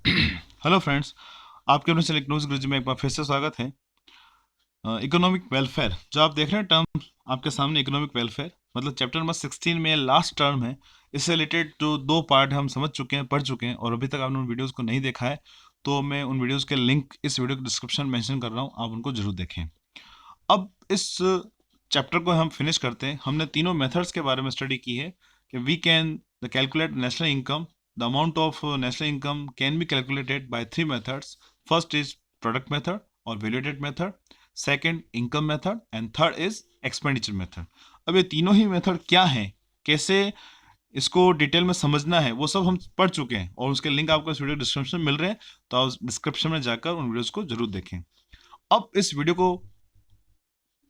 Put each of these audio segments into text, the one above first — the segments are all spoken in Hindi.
हेलो फ्रेंड्स, आपके अपने सेलेक्ट न्यूज़ गुरुजी में एक बार फिर से स्वागत है। इकोनॉमिक वेलफेयर जो आप देख रहे हैं टर्म आपके सामने, इकोनॉमिक वेलफेयर मतलब चैप्टर नंबर 16 में लास्ट टर्म है। इससे रिलेटेड जो दो पार्ट हम समझ चुके हैं, पढ़ चुके हैं, और अभी तक आपने उन वीडियोज़ को नहीं देखा है तो मैं उन वीडियोज़ के लिंक इस वीडियो के डिस्क्रिप्शन में मेंशन कर रहा हूँ, आप उनको जरूर देखें। अब इस चैप्टर को हम फिनिश करते हैं। हमने तीनों मेथड्स के बारे में स्टडी की है कि we can the calculate national income. The amount of national income can be calculated by three methods. First is product method और value added method, second income method, and third is expenditure method. अब ये तीनों ही मेथड क्या हैं, कैसे इसको डिटेल में समझना है, वो सब हम पढ़ चुके हैं और उसके लिंक आपको इस वीडियो डिस्क्रिप्शन में मिल रहे हैं, तो आप डिस्क्रिप्शन में जाकर उन वीडियोस को जरूर देखें। अब इस वीडियो को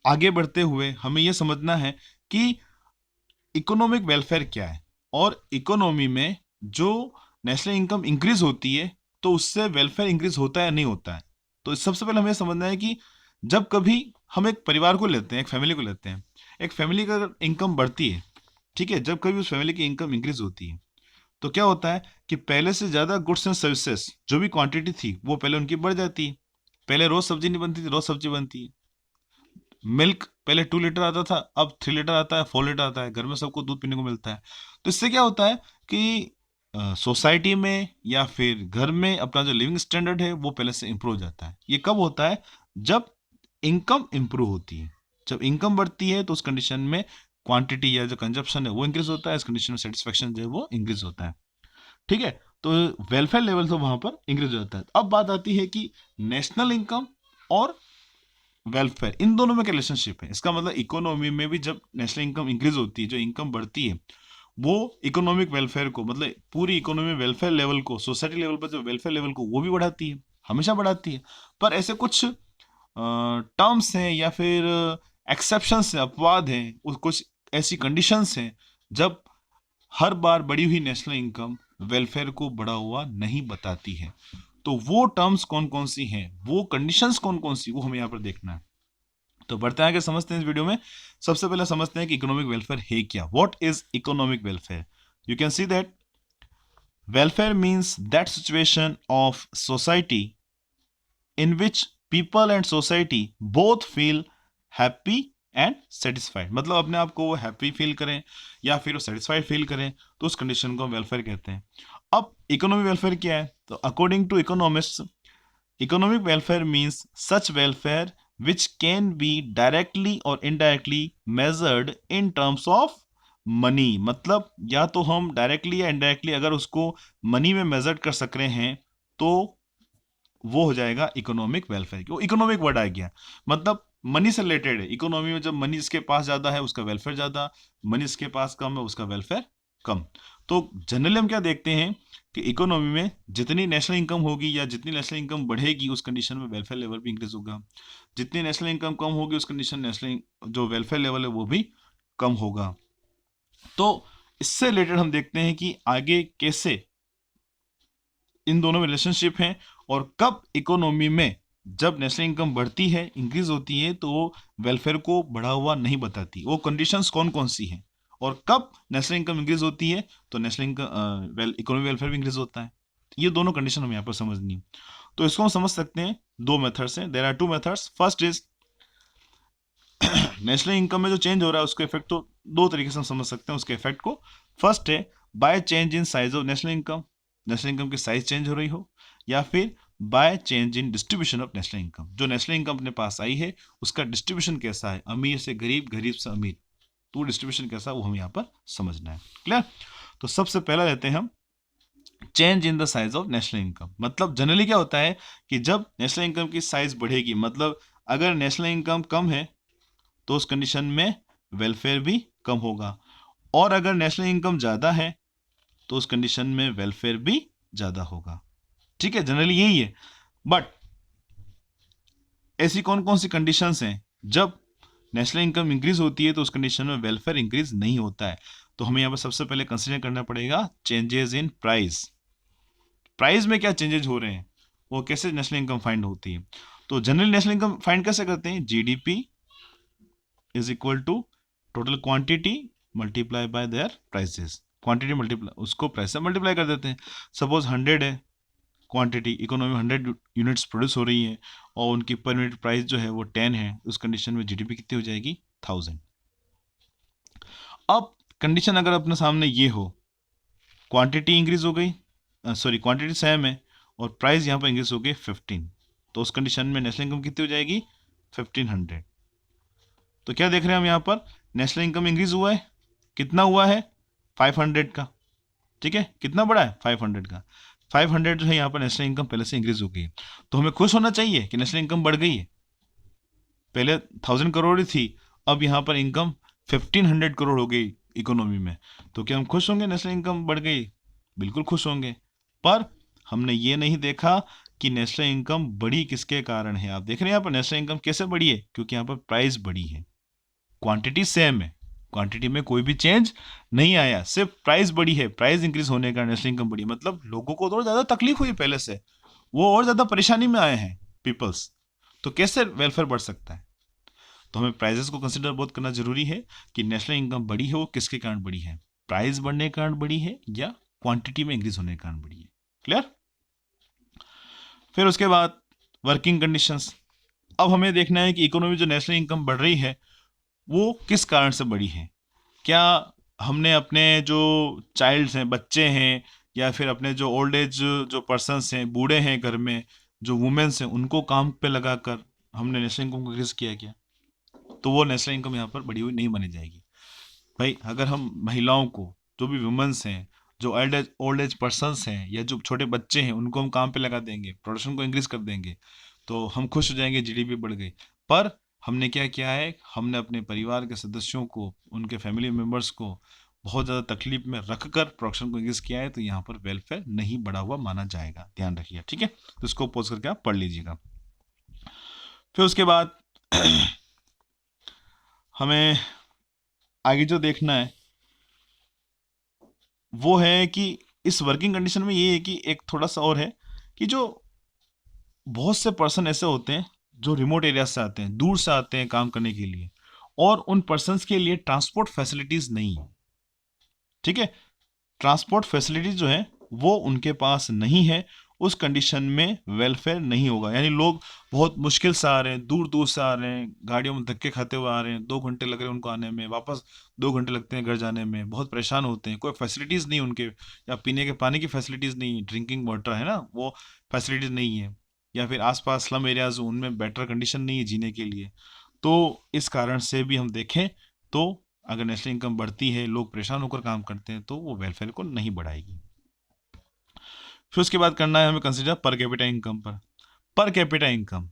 आगे बढ़ते हुए हमें यह समझना है कि इकोनॉमिक वेलफेयर क्या है, और इकोनॉमी में जो नेशनल इनकम इंक्रीज होती है तो उससे वेलफेयर इंक्रीज होता है या नहीं होता है। तो सबसे पहले हमें समझना है कि जब कभी हम एक परिवार को लेते हैं, एक फैमिली को लेते हैं, एक फैमिली का अगर इनकम बढ़ती है, ठीक है, जब कभी उस फैमिली की इनकम इंक्रीज होती है तो क्या होता है कि पहले से ज़्यादा गुड्स एंड सर्विसेज जो भी क्वांटिटी थी वो पहले उनकी बढ़ जाती है। पहले रोज सब्जी नहीं बनती थी, रोज सब्जी बनती है। मिल्क पहले 2 लीटर आता था, अब 3 लीटर आता है, 4 लीटर आता है, घर में सबको दूध पीने को मिलता है। तो इससे क्या होता है कि सोसाइटी में या फिर घर में अपना जो लिविंग स्टैंडर्ड है वो पहले से इम्प्रूव हो जाता है। ये कब होता है? जब इनकम इम्प्रूव होती है। जब इनकम बढ़ती है तो उस कंडीशन में क्वांटिटी या जो कंजप्शन है वो इंक्रीज होता है, इस कंडीशन में सेटिस्फेक्शन जो है वो इंक्रीज होता है। ठीक है, तो वेलफेयर लेवल तो वहां पर इंक्रीज हो जाता है। अब बात आती है कि नेशनल इनकम और वेलफेयर, इन दोनों में क्या रिलेशनशिप है। इसका मतलब इकोनॉमी में भी जब नेशनल इनकम इंक्रीज होती है, जो इनकम बढ़ती है, वो इकोनॉमिक वेलफेयर को, मतलब पूरी इकोनॉमी वेलफेयर लेवल को, सोसाइटी लेवल पर जो वेलफेयर लेवल को वो भी बढ़ाती है, हमेशा बढ़ाती है। पर ऐसे कुछ टर्म्स हैं या फिर एक्सेप्शंस हैं, अपवाद हैं, कुछ ऐसी कंडीशंस हैं जब हर बार बढ़ी हुई नेशनल इनकम वेलफेयर को बढ़ा हुआ नहीं बताती है। तो वो टर्म्स कौन कौन सी हैं, वो कंडीशंस कौन कौन सी, वो हमें यहाँ पर देखना है। तो बढ़ते हैं आगे, समझते हैं इस वीडियो में। सबसे पहले समझते हैं कि इकोनॉमिक वेलफेयर है क्या। What is economic welfare? You can see that welfare means that situation of society in which people and society both feel happy and satisfied, मतलब अपने आप को वो हैप्पी फील करें या फिर वो सेटिस्फाइड फील करें, तो उस कंडीशन को वेलफेयर कहते हैं। अब इकोनॉमिक वेलफेयर क्या है? तो according to economist, economic welfare means such welfare which can be directly और indirectly measured in terms of money. मतलब या तो हम डायरेक्टली या इनडायरेक्टली अगर उसको मनी में मेजर कर सक रहे हैं तो वो हो जाएगा इकोनॉमिक वेलफेयर। क्यों इकोनॉमिक वर्ड आ गया? मतलब मनी से रिलेटेड है। इकोनॉमी में जब मनी जिसके पास ज्यादा है उसका वेलफेयर ज्यादा, मनी जिसके पास कम है उसका वेलफेयर कम। तो जनरली हम क्या देखते हैं कि इकोनॉमी में जितनी नेशनल इनकम होगी या जितनी नेशनल इनकम बढ़ेगी उस कंडीशन में वेलफेयर लेवल भी इंक्रीज होगा। जितनी नेशनल इनकम कम होगी उस कंडीशन नेशनल जो वेलफेयर लेवल है वो भी कम होगा। तो इससे रिलेटेड हम देखते हैं कि आगे कैसे इन दोनों में रिलेशनशिप है, और कब इकोनॉमी में जब नेशनल इनकम बढ़ती है, इंक्रीज होती है, तो वो वेलफेयर को बढ़ा हुआ नहीं बताती। वो कंडीशंस कौन कौन सी हैं, और कब नेशनल इनकम इंक्रीज होती है तो नेशनल इनकम इकोनॉमिक वेलफेयर भी इंक्रीज होता है। ये दोनों कंडीशन हमें यहाँ पर समझनी है। तो इसको हम समझ सकते हैं दो मेथड्स हैं। There are two methods. First is national income में जो चेंज हो रहा है उसको इफेक्ट, तो दो तरीके से हम समझ सकते हैं उसके इफेक्ट को। फर्स्ट है by change in size of national income, national income की साइज चेंज हो रही हो, या फिर by change in distribution of national income, जो नेशनल इनकम अपने पास आई है उसका डिस्ट्रीब्यूशन कैसा है, अमीर से गरीब, गरीब से अमीर, तो डिस्ट्रीब्यूशन कैसा वो हमें यहाँ पर समझना है। क्लियर? तो सबसे पहला लेते हैं हम change in the size of national income. मतलब जनरली क्या होता है कि जब नेशनल इनकम की साइज बढ़ेगी, मतलब अगर नेशनल इनकम कम है तो उस कंडीशन में वेलफेयर भी कम होगा, और अगर नेशनल इनकम ज़्यादा है तो उस कंडीशन में वेलफेयर भी ज़्यादा होगा। ठीक है, जनरली यही है। बट ऐसी कौन कौन सी कंडीशंस हैं जब नेशनल इनकम इंक्रीज होती है तो उस कंडीशन में वेलफेयर इंक्रीज नहीं होता है? तो हमें यहाँ पर सबसे पहले कंसिडर करना पड़ेगा चेंजेस इन प्राइस। प्राइस में क्या चेंजेस हो रहे हैं, वो कैसे नेशनल इनकम फाइंड होती है? तो जनरली नेशनल इनकम फाइंड कैसे करते हैं? GDP is equal to total quantity multiply by their prices. Quantity multiply, उसको प्राइस से मल्टीप्लाई कर देते हैं। सपोज 100 है क्वांटिटी, इकोनॉमी 100 यूनिट्स प्रोड्यूस हो रही है और उनकी पर यूनिट प्राइस जो है वो 10 है, उस कंडीशन में जीडीपी कितनी हो जाएगी? 1000। अब कंडीशन अगर अपने सामने ये हो, क्वांटिटी इंक्रीज हो गई, सॉरी क्वांटिटी सेम है और प्राइस यहाँ पर इंक्रीज हो गई 15, तो उस कंडीशन में नेशनल इनकम कितनी हो जाएगी? 1500। तो क्या देख रहे हैं हम यहाँ पर? नेशनल इनकम इंक्रीज हुआ है, कितना हुआ है? 500 का, ठीक है, कितना बड़ा है? 500 का। 500 जो है यहाँ पर नेशनल इनकम पहले से इंक्रीज हो गई, तो हमें खुश होना चाहिए कि नेशनल इनकम बढ़ गई है। पहले 1000 करोड़ ही थी, अब यहाँ पर इनकम 1500 करोड़ हो गई इकोनॉमी में, तो क्या हम खुश होंगे नेशनल इनकम बढ़ गई? बिल्कुल खुश होंगे। पर हमने ये नहीं देखा कि नेशनल इनकम बढ़ी किसके कारण है। आप देख रहे हैं यहाँ पर नेशनल इनकम कैसे बढ़ी है? क्योंकि यहाँ पर प्राइस बढ़ी है, क्वांटिटी सेम है, क्वांटिटी में कोई भी चेंज नहीं आया, सिर्फ प्राइस बढ़ी है। प्राइस इंक्रीज होने का नेशनल इनकम बढ़ी, मतलब लोगों को और ज्यादा तकलीफ हुई पहले से, वो और ज्यादा परेशानी में आए हैं पीपल्स, तो कैसे वेलफेयर बढ़ सकता है? तो हमें प्राइजेस को कंसिडर बहुत करना जरूरी है कि नेशनल इनकम बढ़ी है वो किसके कारण बढ़ी है, प्राइस बढ़ने के कारण बढ़ी है या क्वांटिटी में इंक्रीज होने के कारण बढ़ी है। क्लियर? फिर उसके बाद वर्किंग कंडीशंस। अब हमें देखना है कि इकोनॉमी जो नेशनल इनकम बढ़ रही है वो किस कारण से बढ़ी है। क्या हमने अपने जो चाइल्ड्स हैं, बच्चे हैं, या फिर अपने जो ओल्ड एज जो पर्सन्स हैं, बूढ़े हैं घर में, जो वुमेन्स हैं, उनको काम पे लगाकर हमने नेशनल इनकम को इंक्रीज किया क्या? तो वो नेशनल इनकम यहाँ पर बढ़ी हुई नहीं मानी जाएगी। भाई अगर हम महिलाओं को, जो भी वुमेन्स हैं, जो ओल्ड एज पर्सन्स हैं, या जो छोटे बच्चे हैं, उनको हम काम पे लगा देंगे, प्रोडक्शन को इंक्रीज कर देंगे, तो हम खुश हो जाएंगे, जीडीपी बढ़ गई। पर हमने क्या किया है? हमने अपने परिवार के सदस्यों को, उनके फैमिली मेम्बर्स को बहुत ज़्यादा तकलीफ में रखकर प्रोडक्शन को इंक्रीज किया है, तो यहाँ पर वेलफेयर नहीं बढ़ा हुआ माना जाएगा, ध्यान रखिए, ठीक है? तो इसको पोज करके आप पढ़ लीजिएगा। फिर उसके बाद हमें आगे जो देखना है वो है कि इस वर्किंग कंडीशन में ये है कि एक थोड़ा सा और है कि जो बहुत से पर्सन ऐसे होते हैं जो रिमोट एरिया से आते हैं, दूर से आते हैं काम करने के लिए, और उन पर्सन्स के लिए ट्रांसपोर्ट फैसिलिटीज नहीं है, ठीक है? ट्रांसपोर्ट फैसिलिटीज जो है वो उनके पास नहीं है, उस कंडीशन में वेलफेयर नहीं होगा। यानी लोग बहुत मुश्किल से आ रहे हैं, दूर दूर से आ रहे हैं, गाड़ियों में धक्के खाते हुए आ रहे हैं, 2 घंटे लग रहे हैं उनको आने में, वापस 2 घंटे लगते हैं घर जाने में, बहुत परेशान होते हैं, कोई फैसिलिटीज़ नहीं उनके, या पीने के पानी की फैसिलिटीज़ नहीं, ड्रिंकिंग वाटर है ना, वो फैसिलिटीज़ नहीं है, या फिर आसपास स्लम एरियाज उनमें बेटर कंडीशन नहीं है जीने के लिए। तो इस कारण से भी हम देखें तो अगर नेशनल इनकम बढ़ती है, लोग परेशान होकर काम करते हैं, तो वो वेलफेयर को नहीं बढ़ाएगी। फिर उसके बाद करना है हमें consider per capita income per capita income,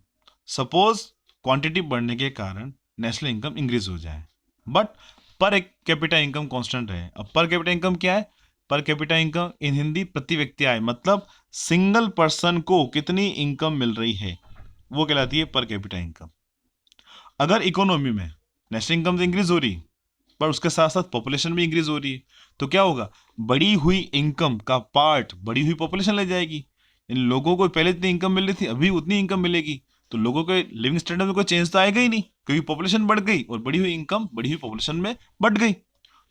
suppose quantity बढ़ने के कारण नेशनल इनकम इंक्रीज हो जाए, but per capita income constant रहे। अब पर कैपिटा इनकम क्या है? Per capita income in Hindi प्रति व्यक्ति आय, मतलब सिंगल पर्सन को कितनी इनकम मिल रही है, वो कहलाती है पर कैपिटा इनकम। अगर इकोनॉमी में नेशनल इनकम तो इंक्रीज हो रही पर उसके साथ साथ पॉपुलेशन भी इंक्रीज हो रही है, तो क्या होगा? बढ़ी हुई इनकम का पार्ट बढ़ी हुई पॉपुलेशन ले जाएगी। इन लोगों को पहले इतनी इनकम मिल रही थी, अभी उतनी इनकम मिलेगी, तो लोगों के लिविंग स्टैंडर्ड में कोई चेंज तो आएगा ही नहीं, क्योंकि पॉपुलेशन बढ़ गई और बढ़ी हुई इनकम बढ़ी हुई पॉपुलेशन में बढ़ गई।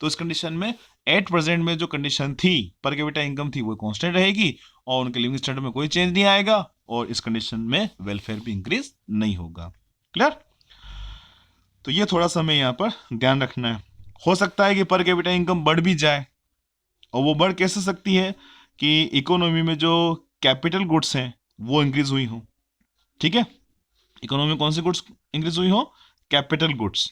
तो इस कंडीशन में एट प्रेजेंट में जो कंडीशन थी पर कैपिटा इनकम थी वो कांस्टेंट रहेगी और उनके लिविंग स्टैंडर्ड में कोई चेंज नहीं आएगा, और इस कंडीशन में वेलफेयर भी इंक्रीज नहीं होगा। क्लियर? तो ये थोड़ा सा हमें यहाँ पर ध्यान रखना है। हो सकता है कि पर कैपिटा इनकम बढ़ भी जाए, और वो बढ़ कैसे सकती है कि इकोनॉमी में जो कैपिटल गुड्स हैं वो इंक्रीज हुई हो, ठीक है? इकोनॉमी में कौन सी गुड्स इंक्रीज हुई हो? कैपिटल गुड्स,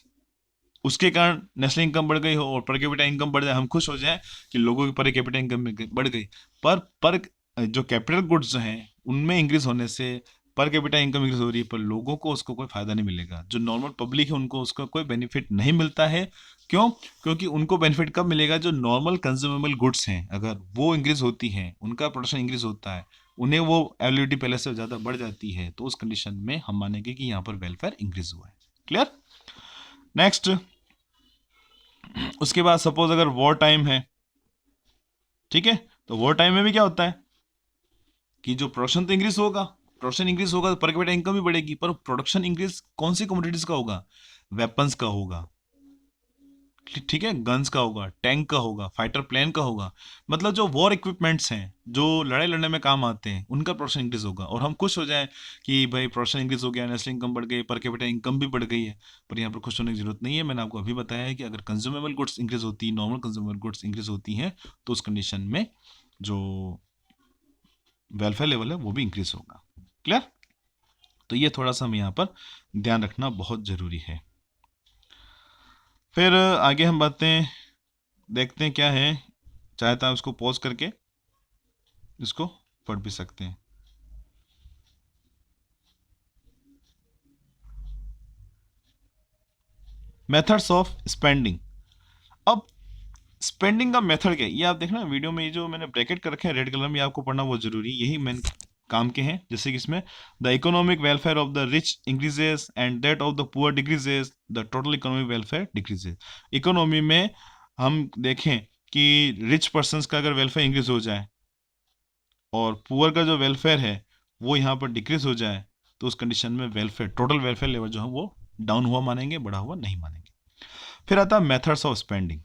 उसके कारण नेशनल इनकम बढ़ गई हो और पर कैपिटा इनकम बढ़ जाए, हम खुश हो जाए कि लोगों की पर कैपिटा इनकम बढ़ गई। पर जो कैपिटल गुड्स हैं उनमें इंक्रीज होने से पर कैपिटा इनकम इंक्रीज हो रही है, पर लोगों को उसको कोई फायदा नहीं मिलेगा, जो नॉर्मल पब्लिक है उनको उसका कोई बेनिफिट नहीं मिलता है। क्यों? क्योंकि उनको बेनिफिट कब मिलेगा? जो नॉर्मल कंज्यूमेबल गुड्स हैं अगर वो इंक्रीज होती हैं, उनका प्रोडक्शन इंक्रीज होता है, उन्हें वो अवेलेबिलिटी पहले से ज़्यादा बढ़ जाती है, तो उस कंडीशन में हम मानेंगे कि यहाँ पर वेलफेयर इंक्रीज हुआ है। क्लियर? नेक्स्ट, उसके बाद सपोज अगर वॉर टाइम है, ठीक है, तो वॉर टाइम में भी क्या होता है कि जो प्रोडक्शन तो इंक्रीज होगा, प्रोडक्शन इंक्रीज होगा तो पर कैपिटा इनकम भी बढ़ेगी, पर प्रोडक्शन इंक्रीज कौन सी कमोडिटीज का होगा? वेपन्स का होगा। ठीक है, गन्स का होगा, टैंक का होगा, फाइटर प्लेन का होगा, मतलब जो वॉर इक्विपमेंट्स हैं जो लड़ाई लड़ने में काम आते हैं उनका प्रोडक्शन इंक्रीज होगा। और हम खुश हो जाएं कि भाई प्रोडक्शन इंक्रीज हो गया, नेशनल इनकम बढ़ गई, पर कैपिटा इनकम भी बढ़ गई है। पर यहाँ पर खुश होने की जरूरत नहीं है। मैंने आपको अभी बताया है कि अगर कंज्यूमेबल गुड्स इंक्रीज होती, नॉर्मल कंज्यूमेबल गुड्स इंक्रीज होती हैं, तो उस कंडीशन में जो वेलफेयर लेवल है वो भी इंक्रीज होगा। क्लियर? तो ये थोड़ा सा हमें यहाँ पर ध्यान रखना बहुत जरूरी है। फिर आगे हम बातें देखते हैं क्या है। चाहे तो आप इसको पॉज करके इसको पढ़ भी सकते हैं। Methods of spending. अब स्पेंडिंग का मेथड क्या है ये आप देखना वीडियो में, ये जो मैंने ब्रैकेट कर रखे हैं रेड कलर में, आपको पढ़ना बहुत जरूरी है। यही मेन काम के हैं। जैसे कि इसमें the economic welfare of the rich increases and that of the poor decreases, the total economic welfare decreases. Economy में हम देखें कि रिच पर्सनस का अगर वेलफेयर इंक्रीज हो जाए और पुअर का जो वेलफेयर है वो यहाँ पर डिक्रीज हो जाए, तो उस कंडीशन में वेलफेयर, टोटल वेलफेयर लेवल जो है वो डाउन हुआ मानेंगे, बढ़ा हुआ नहीं मानेंगे। फिर आता है methods of spending.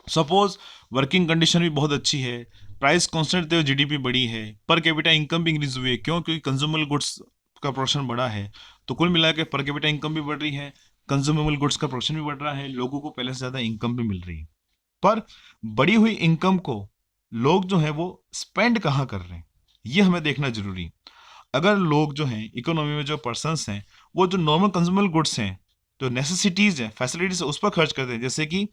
Suppose working condition भी बहुत अच्छी है, प्राइस कांस्टेंट थे, जीडीपी बढ़ी है, पर कैपिटा इनकम भी इंक्रीज हुई है, क्यों? क्योंकि कंज्यूमेबल गुड्स का प्रोडक्शन बढ़ा है। तो कुल मिला के पर कैपिटा इनकम भी बढ़ रही है, कंज्यूमेबल गुड्स का प्रोडक्शन भी बढ़ रहा है, लोगों को पहले से ज़्यादा इनकम भी मिल रही है। पर बढ़ी हुई इनकम को लोग जो है वो स्पेंड कहाँ कर रहे हैं, ये हमें देखना जरूरी है। अगर लोग जो हैं इकोनॉमी में, जो पर्सनस हैं, वो जो नॉर्मल कंज्यूमेबल गुड्स हैं, जो नेसेसिटीज़ हैं, फैसिलिटीज़ है, उस पर खर्च करते हैं, जैसे कि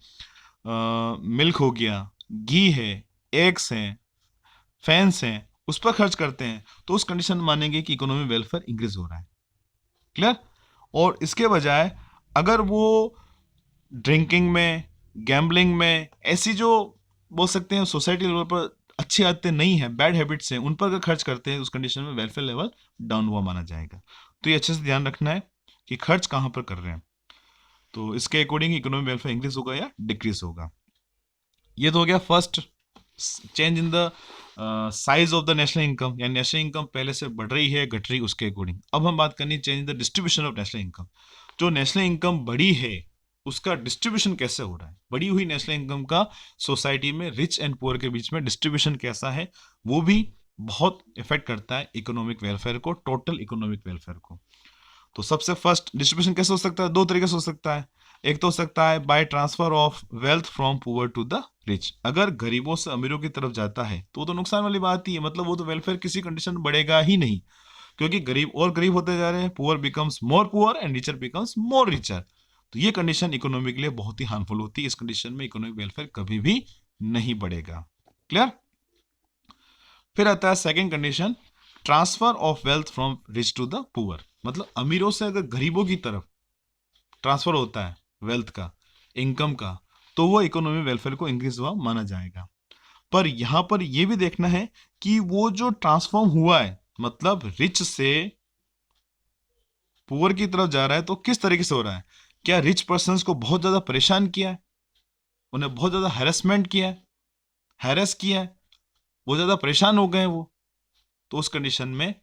मिल्क हो गया, घी है, एग्स हैं, फैंस हैं, उस पर खर्च करते हैं, तो उस कंडीशन में मानेंगे कि इकोनॉमी वेलफेयर इंक्रीज हो रहा है। क्लियर? और इसके बजाय अगर वो ड्रिंकिंग में, गैम्बलिंग में, ऐसी जो बोल सकते हैं सोसाइटी लेवल पर अच्छी आदतें नहीं है, बैड हैबिट्स हैं, उन पर अगर खर्च करते हैं, उस कंडीशन में वेलफेयर लेवल डाउन हुआ माना जाएगा। तो ये अच्छे से ध्यान रखना है कि खर्च कहाँ पर कर रहे हैं, तो इसके अकॉर्डिंग इकोनॉमिक वेलफेयर इंक्रीज होगा या डिक्रीज होगा। ये तो हो गया first change in the size of the national income, यानी नेशनल इनकम पहले से बढ़ रही है, घट रही, उसके अकॉर्डिंग। अब हम बात करनी change in the distribution of national income. जो नेशनल इनकम बढ़ी है उसका डिस्ट्रीब्यूशन कैसे हो रहा है, बढ़ी हुई नेशनल इनकम का सोसाइटी में रिच एंड पुअर के बीच में डिस्ट्रीब्यूशन कैसा है, वो भी बहुत इफेक्ट करता है इकोनॉमिक वेलफेयर को, टोटल इकोनॉमिक वेलफेयर को। तो सबसे फर्स्ट डिस्ट्रीब्यूशन कैसे हो सकता है? दो तरीके से हो सकता है। एक तो हो सकता है by transfer of wealth from poor to the rich. अगर गरीबों से अमीरों की तरफ जाता है तो वो तो नुकसान वाली बात ही है, मतलब वो तो वेलफेयर किसी कंडीशन में बढ़ेगा ही नहीं, क्योंकि गरीब और गरीब होते जा रहे हैं, poor becomes more poor and richer becomes more richer. तो ये कंडीशन इकोनॉमी के लिए बहुत ही हार्मफुल होती है। इस कंडीशन में इकोनॉमिक वेलफेयर कभी भी नहीं बढ़ेगा। क्लियर? फिर आता है second condition, transfer of wealth from rich to the poor. मतलब अमीरों से अगर गरीबों की तरफ ट्रांसफर होता है वेल्थ का, इनकम का, तो वो इकोनॉमी वेलफेयर को इंक्रीज हुआ माना जाएगा। पर यहां पर यह भी देखना है कि वो जो ट्रांसफॉर्म हुआ है, मतलब रिच से पुअर की तरफ जा रहा है, तो किस तरीके से हो रहा है? क्या रिच पर्सन्स को बहुत ज्यादा परेशान किया है, उन्हें बहुत ज्यादा हैरेसमेंट किया है, हैरेस किया है, वो ज्यादा परेशान हो गए हैं वो, तो उस कंडीशन में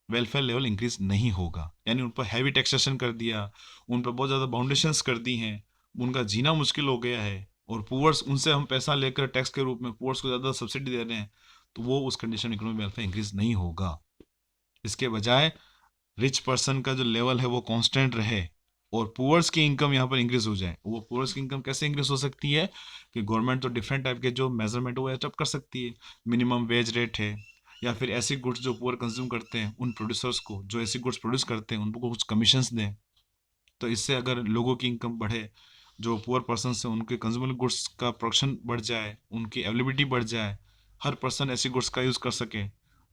वेलफेयर लेवल इंक्रीज नहीं होगा। यानी उन पर हैवी टैक्सेशन कर दिया, उन पर बहुत ज़्यादा बाउंडेशंस कर दी हैं, उनका जीना मुश्किल हो गया है, और पुअर्स, उनसे हम पैसा लेकर टैक्स के रूप में पुअर्स को ज़्यादा सब्सिडी दे रहे हैं, तो वो उस कंडीशन इकोनॉमिक वेलफेयर इंक्रीज नहीं होगा। इसके बजाय रिच पर्सन का जो लेवल है वो कांस्टेंट रहे और पुअर्स की इनकम यहाँ पर इंक्रीज हो जाए। वो पुअर्स की इनकम कैसे इंक्रीज हो सकती है कि गवर्नमेंट तो डिफरेंट टाइप के जो मेजरमेंट वो एडजस्ट कर सकती है, मिनिमम वेज रेट है, या फिर ऐसी गुड्स जो पुअर कंज्यूम करते हैं उन प्रोड्यूसर्स को, जो ऐसी गुड्स प्रोड्यूस करते हैं उनको कुछ कमीशंस दें। तो इससे अगर लोगों की इनकम बढ़े, जो पुअर पर्सन से उनके कंज्यूमर गुड्स का प्रोडक्शन बढ़ जाए, उनकी अवेलेबिलिटी बढ़ जाए, हर पर्सन ऐसी गुड्स का यूज़ कर सके,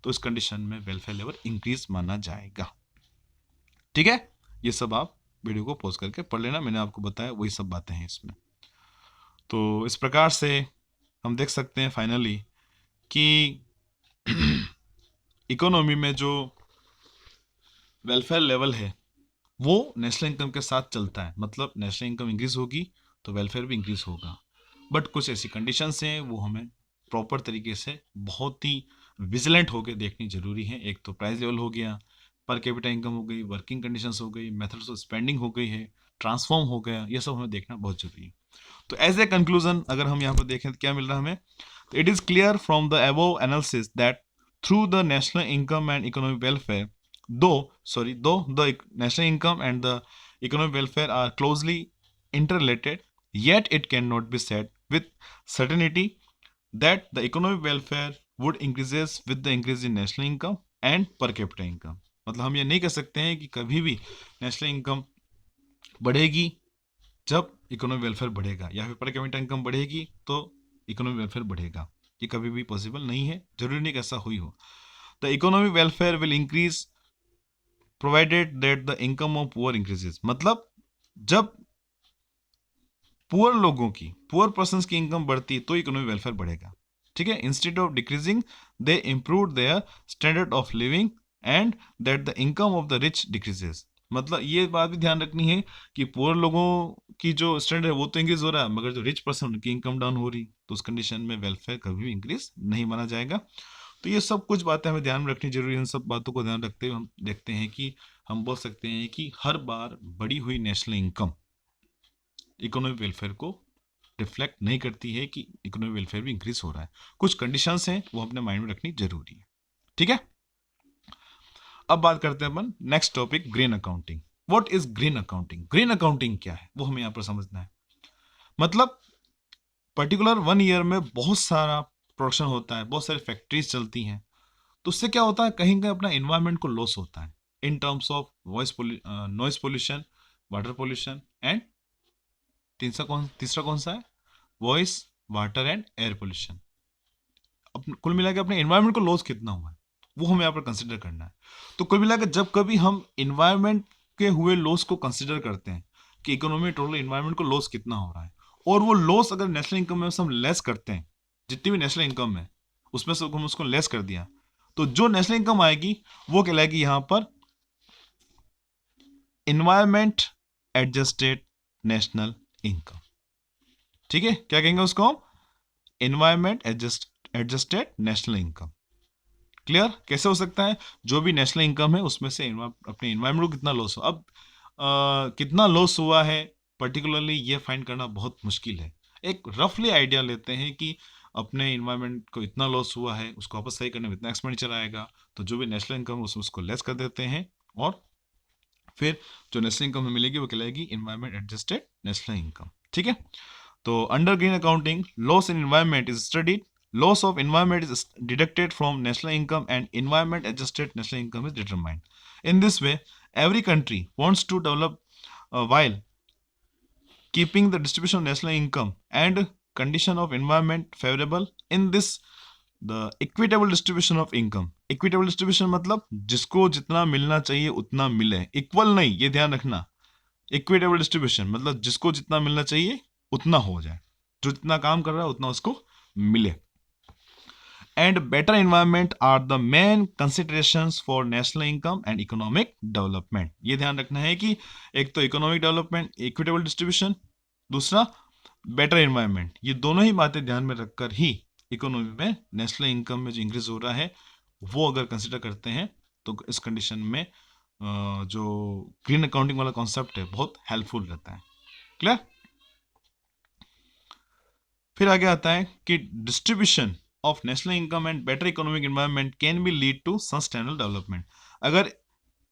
तो इस कंडीशन में वेलफेयर लेवल इंक्रीज माना जाएगा। ठीक है? ये सब आप वीडियो को पॉज करके पढ़ लेना, मैंने आपको बताया वही सब बातें हैं इसमें। तो इस प्रकार से हम देख सकते हैं फाइनली कि इकोनॉमी में जो वेलफेयर लेवल है वो नेशनल इनकम के साथ चलता है। मतलब नेशनल इनकम इंक्रीज होगी तो वेलफेयर भी इंक्रीज होगा, बट कुछ ऐसी कंडीशंस हैं वो हमें प्रॉपर तरीके से बहुत ही विजिलेंट होकर देखनी जरूरी है। एक तो प्राइस लेवल हो गया, पर कैपिटा इनकम हो गई, वर्किंग कंडीशंस हो गई, मेथड्स ऑफ स्पेंडिंग हो गई है, ट्रांसफॉर्म हो गया, ये सब हमें देखना बहुत जरूरी है। तो एज ए कंक्लूजन अगर हम यहाँ पर देखें तो क्या मिल रहा है हमें, तो it is clear from the above analysis that through the national income and economic welfare though the national income and the economic welfare are closely interrelated, yet it cannot be said with certainty that the economic welfare would increases with the increase in national income and per capita income. मतलब हम ये नहीं कह सकते हैं कि कभी भी नेशनल इनकम बढ़ेगी जब इकोनॉमिक वेलफेयर बढ़ेगा, या फिर पर कैपिटा इनकम बढ़ेगी तो इकोनॉमिक वेलफेयर बढ़ेगा। ये कभी भी पॉसिबल नहीं है, जरूरी नहीं कि ऐसा हुई हो। The economic welfare will increase provided that the income of poor increases, मतलब जब पुअर पर्सन्स की इनकम बढ़ती तो इकोनॉमिक वेलफेयर बढ़ेगा, ठीक है। Instead of decreasing they improve their standard of living and that the income of the rich decreases. मतलब ये बात भी ध्यान रखनी है कि पुअर लोगों की जो स्टैंडर्ड है वो तो इंक्रीज हो रहा है, मगर जो रिच पर्सन उनकी इनकम डाउन हो रही, तो उस कंडीशन में वेलफेयर कभी भी इंक्रीज नहीं माना जाएगा। तो ये सब कुछ बातें हमें ध्यान में रखनी जरूरी है। इन सब बातों को ध्यान रखते हुए हम देखते हैं कि हम बोल सकते हैं कि हर बार बढ़ी हुई नेशनल इनकम इकोनॉमिक वेलफेयर को रिफ्लेक्ट नहीं करती है कि इकोनॉमिक वेलफेयर भी इंक्रीज हो रहा है। कुछ कंडीशंस हैं वो अपने माइंड में रखनी जरूरी है, ठीक है। अब बात करते हैं अपन next topic, green accounting. What is green accounting? Green accounting क्या है वो हमें यहाँ पर समझना है। मतलब पर्टिकुलर 1 ईयर में बहुत सारा प्रोडक्शन होता है, बहुत सारी फैक्ट्रीज चलती हैं, तो उससे क्या होता है, कहीं कहीं अपना इन्वायरमेंट को लॉस होता है इन terms of noise pollution, water pollution and तीसरा कौन सा है, voice, water and air pollution. कुल मिला के अपने इन्वायरमेंट को लॉस कितना हुआ है वो हमें यहाँ पर कंसिडर करना है। तो कुल मिला के जब कभी हम इन्वायरमेंट के हुए लॉस को कंसिडर करते हैं कि इकोनॉमी टोटल इन्वायरमेंट को लॉस कितना हो रहा है, और वो लॉस अगर नेशनल इनकम में हम लेस करते हैं, जितनी भी नेशनल इनकम है उसमें से हम उसको लेस कर दिया, तो जो नेशनल इनकम आएगी वो कहलाएगी यहां पर इन्वायरमेंट एडजस्टेड नेशनल इनकम, ठीक है। क्या कहेंगे उसको हम, environment adjusted national income. Clear? कैसे हो सकता है, जो भी नेशनल इनकम है उसमें से अपने इन्वायरमेंट को कितना लॉस हो। अब कितना लॉस हुआ है पर्टिकुलरली ये फाइंड करना बहुत मुश्किल है। एक रफली आइडिया लेते हैं कि अपने इन्वायरमेंट को इतना लॉस हुआ है, उसको वापस सही करने में इतना एक्सपेंडिचर आएगा, तो जो भी नेशनल इनकम है उसको लेस कर देते हैं, और फिर जो नेशनल इनकम हमें मिलेगी वो कहलाएगी इन्वायरमेंट एडजस्टेड नेशनल इनकम, ठीक है। तो under green accounting, loss in environment is studied, loss of environment is deducted from national income and environment adjusted national income is determined. In this way, every country wants to develop while keeping the distribution of national income and condition of environment favorable. In this, the equitable distribution of income, equitable distribution मतलब जिसको जितना मिलना चाहिए उतना मिले, इक्वल नहीं, ये ध्यान रखना। इक्विटेबल डिस्ट्रीब्यूशन मतलब जिसको जितना मिलना चाहिए उतना हो जाए, जो जितना काम कर रहा है उतना उसको मिले। And better environment are the main considerations for national income and economic development. ये ध्यान रखना है कि एक तो इकोनॉमिक डेवलपमेंट, इक्विटेबल डिस्ट्रीब्यूशन, दूसरा बेटर एनवायरनमेंट, ये दोनों ही बातें ध्यान में रखकर ही इकोनॉमी में नेशनल इनकम में जो इंक्रीज हो रहा है वो अगर कंसिडर करते हैं तो इस कंडीशन में जो ग्रीन अकाउंटिंग वाला कॉन्सेप्ट है बहुत हेल्पफुल रहता है। क्लियर? फिर आगे आता है कि distribution of national income and better economic environment can be lead to sustainable development. अगर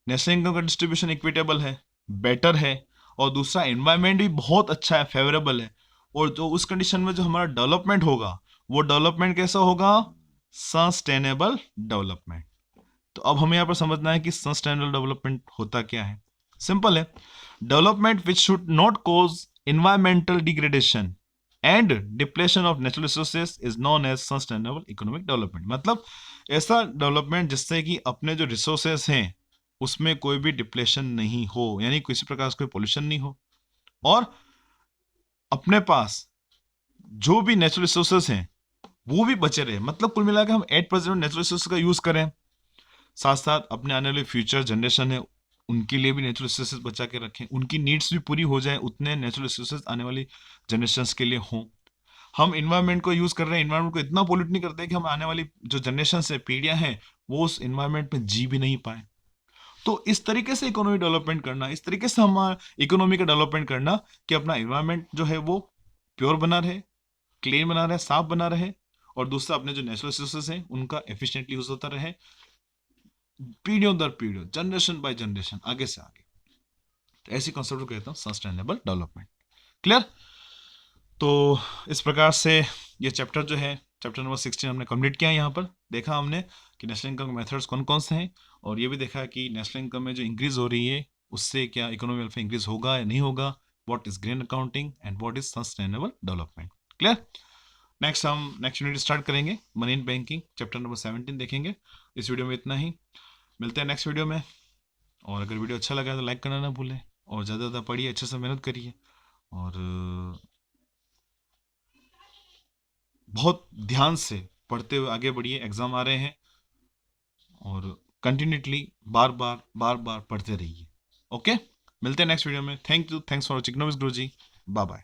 नेशनल इनकम का डिस्ट्रीब्यूशन इक्विटेबल है, बेटर है, और दूसरा एनवायरनमेंट भी बहुत अच्छा है, फेवरेबल है, और जो उस कंडीशन में जो हमारा डेवलपमेंट होगा वो डेवलपमेंट कैसा होगा, सस्टेनेबल डेवलपमेंट। तो अब हमें यहाँ पर समझना है कि सस्टेनेबल डेवलपमेंट होता क्या है। सिंपल है, development which should not cause environmental degradation and depletion of natural resources is known as sustainable economic development. मतलब ऐसा डेवलपमेंट जिससे कि अपने जो रिसोर्सेज हैं उसमें कोई भी डिप्लेशन नहीं हो, यानी किसी प्रकार से कोई पोल्यूशन नहीं हो, और अपने पास जो भी नेचुरल रिसोर्सेज हैं वो भी बचे रहे। मतलब कुल मिलाकर हम 8% नेचुरल रिसोर्सेज का यूज करें, साथ साथ अपने आने वाले फ्यूचर जनरेशन है उनके लिए भी नेचुरल रिसोर्सेज बचा के रखें, उनकी नीड्स भी पूरी हो जाए, उतने नेचुरल रिसोर्सेज आने वाली जनरेशंस के लिए हों। हम इन्वायरमेंट को यूज कर रहे हैं, इन्वायरमेंट को इतना पोल्यूट नहीं करते कि हम आने वाली जो जनरेशंस है, पीढ़ियां हैं, वो उस इन्वायरमेंट में जी भी नहीं पाए। तो इस तरीके से इकोनॉमी डेवलपमेंट करना, इस तरीके से हमारा इकोनॉमी का डेवलपमेंट करना कि अपना इन्वायरमेंट जो है वो प्योर बना रहे, क्लीन बना रहे, साफ बना रहे, और दूसरा अपने जो नेचुरल रिसोर्सेज हैं उनका एफिशिएंटली यूज होता रहे, पीढ़ियों दर पीढ़ियों, जनरेशन बाय जनरेशन, आगे से आगे। तो ऐसी कॉन्सेप्ट को कहता हूँ सस्टेनेबल डेवलपमेंट। क्लियर? तो इस प्रकार से ये चैप्टर जो है, चैप्टर नंबर 16 हमने कंप्लीट किया। यहाँ पर देखा हमने कि नेशनल इनकम के मेथड्स कौन कौन से हैं, और ये भी देखा कि नेशनल इनकम में जो इंक्रीज हो रही है उससे क्या इकोनॉमिक वेलफेयर इंक्रीज होगा या नहीं होगा, what is green accounting and what is sustainable development. Clear? हम नेक्स्ट यूनिट स्टार्ट करेंगे, money in banking, chapter number 17 देखेंगे। इस वीडियो में इतना ही, मिलते हैं नेक्स्ट वीडियो में। और अगर वीडियो अच्छा लगा तो लाइक करना ना भूलें, और ज़्यादा ज़्यादा पढ़िए, अच्छे से मेहनत करिए, और बहुत ध्यान से पढ़ते हुए आगे बढ़िए। एग्जाम आ रहे हैं, और कंटिन्यूटली बार बार पढ़ते रहिए। ओके, मिलते हैं नेक्स्ट वीडियो में। Thank you, thanks for watching. Guruji, bye bye.